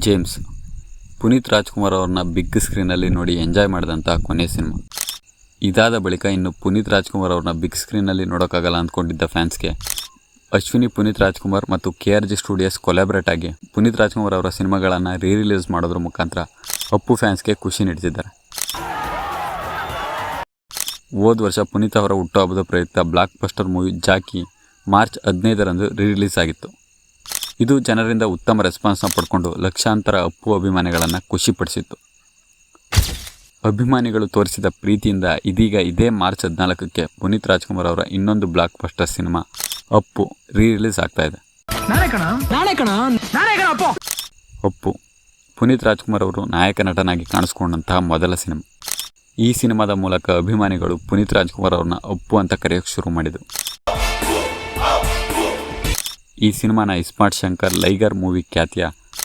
James Puneeth Rajkumar ಅವ್ರನ್ನ big ಸ್ಕ್ರೀನಲ್ಲಿ ನೋಡಿ enjoy ಮಾಡಿದಂಥ ಕೊನೆ ಸಿನಿಮಾ. ಇದಾದ ಬಳಿಕ ಇನ್ನು ಪುನೀತ್ ರಾಜ್ಕುಮಾರ್ ಅವ್ರನ್ನ ಬಿಗ್ ಸ್ಕ್ರೀನಲ್ಲಿ ನೋಡೋಕ್ಕಾಗಲ್ಲ ಅಂದ್ಕೊಂಡಿದ್ದ ಫ್ಯಾನ್ಸ್ಗೆ ಅಶ್ವಿನಿ ಪುನೀತ್ ರಾಜ್ಕುಮಾರ್ ಮತ್ತು KRG ಸ್ಟುಡಿಯೋಸ್ ಕೊಲಾಬ್ರೇಟ್ ಆಗಿ ಪುನೀತ್ ರಾಜ್ಕುಮಾರ್ ಅವರ ಸಿನಿಮಾಗಳನ್ನು ರಿಲೀಸ್ ಮಾಡೋದ್ರ ಮುಖಾಂತರ ಅಪ್ಪು ಫ್ಯಾನ್ಸ್ಗೆ ಖುಷಿ ನೀಡ್ತಿದ್ದಾರೆ. ಹೋದ ವರ್ಷ ಪುನೀತ್ ಅವರ ಹುಟ್ಟುಹಬ್ಬದ ಪ್ರಯುಕ್ತ blockbuster movie Jackie March 15ರಂದು ರಿಲೀಸ್ ಆಗಿತ್ತು. ಇದು ಜನರಿಂದ ಉತ್ತಮ ರೆಸ್ಪಾನ್ಸ್ನ ಪಡ್ಕೊಂಡು ಲಕ್ಷಾಂತರ ಅಪ್ಪು ಅಭಿಮಾನಿಗಳನ್ನು ಖುಷಿಪಡಿಸಿತ್ತು. ಅಭಿಮಾನಿಗಳು ತೋರಿಸಿದ ಪ್ರೀತಿಯಿಂದ ಇದೀಗ ಇದೇ ಮಾರ್ಚ್ 14ಕ್ಕೆ ಪುನೀತ್ ರಾಜ್ಕುಮಾರ್ ಅವರ ಇನ್ನೊಂದು blockbuster cinema Appu release ಆಗ್ತಾ ಇದೆ. ಅಪ್ಪು ಪುನೀತ್ ರಾಜ್ಕುಮಾರ್ ಅವರು ನಾಯಕ ನಟನಾಗಿ ಕಾಣಿಸ್ಕೊಂಡಂತಹ ಮೊದಲ ಸಿನಿಮಾ. ಈ ಸಿನಿಮಾದ ಮೂಲಕ ಅಭಿಮಾನಿಗಳು ಪುನೀತ್ ರಾಜ್ಕುಮಾರ್ ಅವ್ರನ್ನ ಅಪ್ಪು ಅಂತ ಕರೆಯೋಕ್ಕೆ ಶುರು ಮಾಡಿದರು. ಈ ಸಿನಿಮಾನ ಇಸ್ಮಾರ್ಟ್ ಶಂಕರ್ ಲೈಗರ್ ಮೂವಿ ಖ್ಯಾತಿಯ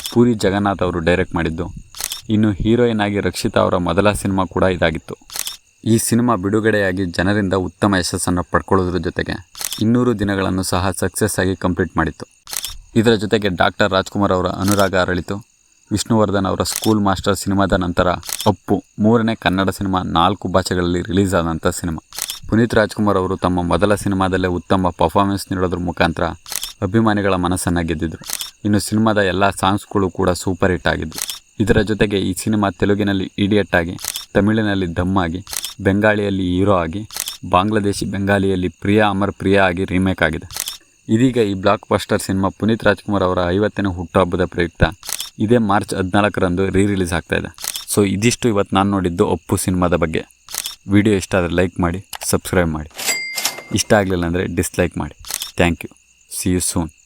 ಪೂರಿ ಜಗನ್ನಾಥ್ ಅವರು ಡೈರೆಕ್ಟ್ ಮಾಡಿದ್ದು. ಇನ್ನು ಹೀರೋಯಿನ್ ಆಗಿ ರಕ್ಷಿತಾ ಅವರ ಮೊದಲ ಸಿನಿಮಾ ಕೂಡ ಇದಾಗಿತ್ತು. ಈ ಸಿನಿಮಾ ಬಿಡುಗಡೆಯಾಗಿ ಜನರಿಂದ ಉತ್ತಮ ಯಶಸ್ಸನ್ನು ಪಡ್ಕೊಳ್ಳೋದ್ರ ಜೊತೆಗೆ 200 ದಿನಗಳನ್ನು ಸಹ ಸಕ್ಸಸ್ ಆಗಿ ಕಂಪ್ಲೀಟ್ ಮಾಡಿತ್ತು. ಇದರ ಜೊತೆಗೆ ಡಾಕ್ಟರ್ ರಾಜ್ಕುಮಾರ್ ಅವರ ಅನುರಾಗ ಅರಳಿತು, ವಿಷ್ಣುವರ್ಧನ್ ಅವರ ಸ್ಕೂಲ್ ಮಾಸ್ಟರ್ ಸಿನಿಮಾದ ನಂತರ ಅಪ್ಪು 3ನೇ ಕನ್ನಡ ಸಿನಿಮಾ 4 ಭಾಷೆಗಳಲ್ಲಿ ರಿಲೀಸ್ ಆದಂಥ ಸಿನಿಮಾ. ಪುನೀತ್ ರಾಜ್ಕುಮಾರ್ ಅವರು ತಮ್ಮ ಮೊದಲ ಸಿನಿಮಾದಲ್ಲೇ ಉತ್ತಮ ಪರ್ಫಾರ್ಮೆನ್ಸ್ ನೀಡೋದ್ರ ಮುಖಾಂತರ ಅಭಿಮಾನಿಗಳ ಮನಸ್ಸನ್ನು ಗೆದ್ದಿದ್ರು. ಇನ್ನು ಸಿನಿಮಾದ ಎಲ್ಲ ಸಾಂಗ್ಸ್ಗಳು ಕೂಡ ಸೂಪರ್ ಹಿಟ್ ಆಗಿದ್ವು. ಇದರ ಜೊತೆಗೆ ಈ ಸಿನಿಮಾ ತೆಲುಗಿನಲ್ಲಿ ಇಡಿಯಟ್ ಆಗಿ, ತಮಿಳಿನಲ್ಲಿ ದಮ್ ಆಗಿ, ಬೆಂಗಾಳಿಯಲ್ಲಿ ಹೀರೋ ಆಗಿ, ಬಾಂಗ್ಲಾದೇಶಿ ಬೆಂಗಾಲಿಯಲ್ಲಿ ಪ್ರಿಯಾ ಅಮರ್ ಪ್ರಿಯಾ ಆಗಿ ರೀಮೇಕ್ ಆಗಿದೆ. ಇದೀಗ ಈ blockbuster cinema Puneeth Rajkumar ಅವರ 50ನೇ ಹುಟ್ಟುಹಬ್ಬದ ಪ್ರಯುಕ್ತ ಇದೇ ಮಾರ್ಚ್ 14ರಂದು ರಿಲೀಸ್ ಆಗ್ತಾ ಇದೆ. ಸೊ ಇದಿಷ್ಟು ಇವತ್ತು ನಾನು ನೋಡಿದ್ದು ಅಪ್ಪು ಸಿನಿಮಾದ ಬಗ್ಗೆ. ವಿಡಿಯೋ ಇಷ್ಟ ಆದರೆ ಲೈಕ್ ಮಾಡಿ, ಸಬ್ಸ್ಕ್ರೈಬ್ ಮಾಡಿ. ಇಷ್ಟ ಆಗಲಿಲ್ಲ ಅಂದರೆ ಡಿಸ್ಲೈಕ್ ಮಾಡಿ. Thank you. See you soon.